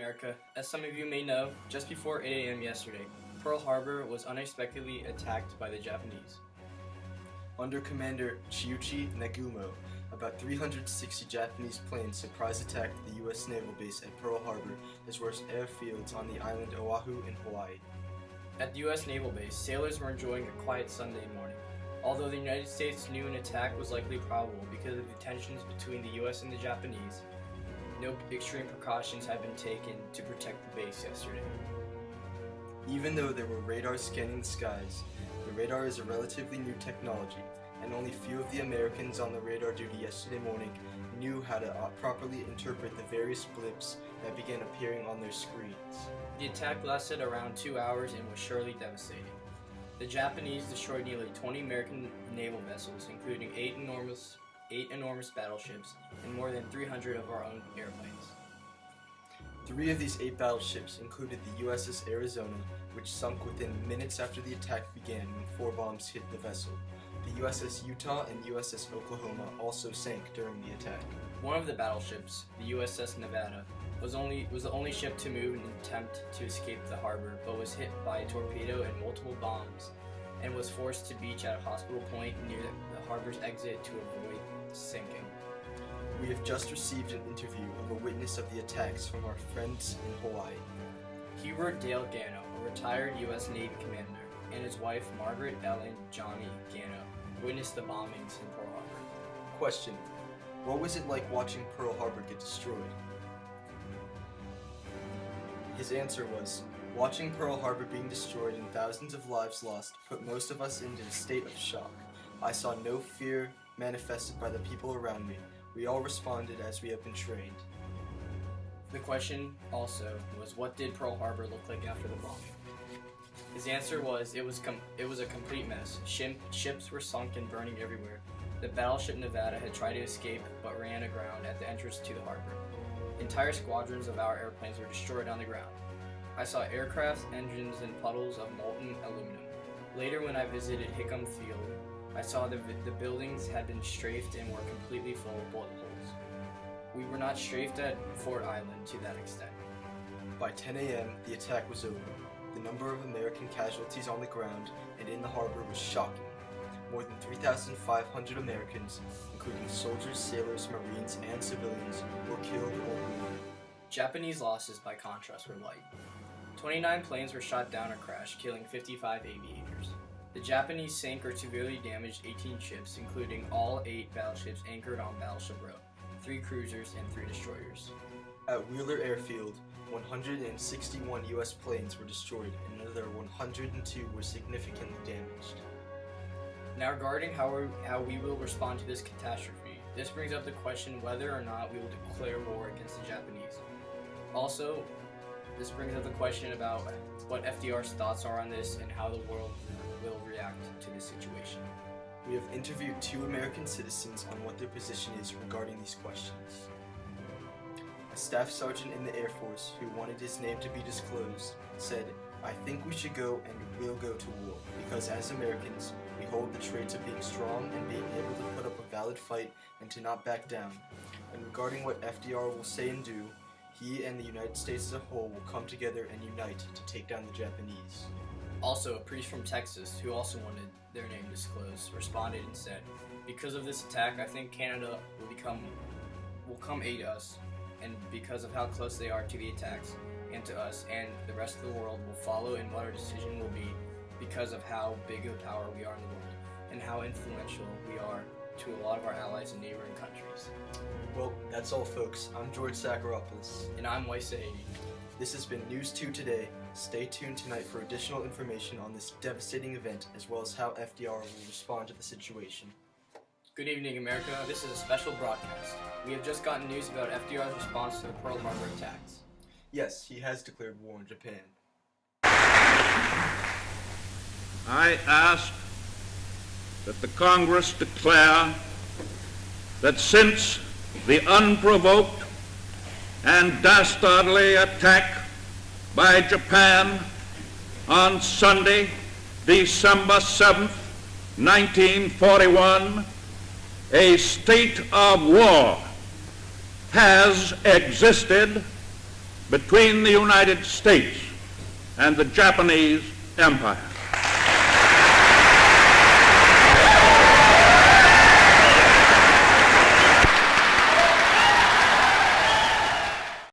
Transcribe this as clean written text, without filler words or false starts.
America. As some of you may know, just before 8 a.m. yesterday, Pearl Harbor was unexpectedly attacked by the Japanese. Under Commander Chiuchi Nagumo, about 360 Japanese planes surprise attacked the U.S. naval base at Pearl Harbor, as well as airfields on the island Oahu in Hawaii. At the U.S. naval base, sailors were enjoying a quiet Sunday morning. Although the United States knew an attack was likely probable because of the tensions between the U.S. and the Japanese, no extreme precautions had been taken to protect the base yesterday. Even though there were radars scanning the skies, the radar is a relatively new technology, and only few of the Americans on the radar duty yesterday morning knew how to properly interpret the various blips that began appearing on their screens. The attack lasted around 2 hours and was surely devastating. The Japanese destroyed nearly 20 American naval vessels, including eight enormous battleships and more than 300 of our own airplanes. 3 of these 8 battleships included the USS Arizona, which sunk within minutes after the attack began when 4 bombs hit the vessel. The USS Utah and USS Oklahoma also sank during the attack. One of the battleships, the USS Nevada, was the only ship to move in an attempt to escape the harbor, but was hit by a torpedo and multiple bombs, and was forced to beach at a hospital point near the harbor's exit to avoid sinking. We have just received an interview of a witness of the attacks from our friends in Hawaii. Hubert Dale Gano, a retired U.S. Navy commander, and his wife Margaret Ellen Johnny Gano witnessed the bombings in Pearl Harbor. Question: what was it like watching Pearl Harbor get destroyed? His answer was, watching Pearl Harbor being destroyed and thousands of lives lost put most of us into a state of shock. I saw no fear manifested by the people around me. We all responded as we have been trained. The question also was, what did Pearl Harbor look like after the bombing? His answer was, it was a complete mess. Ships were sunk and burning everywhere. The battleship Nevada had tried to escape but ran aground at the entrance to the harbor. Entire squadrons of our airplanes were destroyed on the ground. I saw aircraft, engines, and puddles of molten aluminum. Later, when I visited Hickam Field, I saw the buildings had been strafed and were completely full of bullet holes. We were not strafed at Fort Island to that extent. By 10 a.m., the attack was over. The number of American casualties on the ground and in the harbor was shocking. More than 3,500 Americans, including soldiers, sailors, marines, and civilians, were killed or wounded. Japanese losses, by contrast, were light. 29 planes were shot down or crashed, killing 55 aviators. The Japanese sank or severely damaged 18 ships, including all 8 battleships anchored on Battleship Row, 3 cruisers, and 3 destroyers. At Wheeler Airfield, 161 U.S. planes were destroyed and another 102 were significantly damaged. Now, regarding how we will respond to this catastrophe, this brings up the question whether or not we will declare war against the Japanese. Also, this brings up the question about what FDR's thoughts are on this and how the world will react to this situation. We have interviewed 2 American citizens on what their position is regarding these questions. A staff sergeant in the Air Force, who wanted his name to be disclosed, said, "I think we should go and will go to war, because as Americans, we hold the traits of being strong and being able to put up a valid fight and to not back down. And regarding what FDR will say and do, he and the United States as a whole will come together and unite to take down the Japanese." Also, a priest from Texas, who also wanted their name disclosed, responded and said, "Because of this attack, I think Canada will come aid us, and because of how close they are to the attacks and to us, and the rest of the world will follow in what our decision will be because of how big of a power we are in the world and how influential we are to a lot of our allies and neighboring countries." Well, that's all, folks. I'm George Sakaropoulos. And I'm Waisa Haiti. This has been News 2 Today. Stay tuned tonight for additional information on this devastating event, as well as how FDR will respond to the situation. Good evening, America. This is a special broadcast. We have just gotten news about FDR's response to the Pearl Harbor attacks. Yes, he has declared war on Japan. I ask that the Congress declare that since the unprovoked and dastardly attack by Japan on Sunday, December 7th, 1941, a state of war has existed between the United States and the Japanese Empire.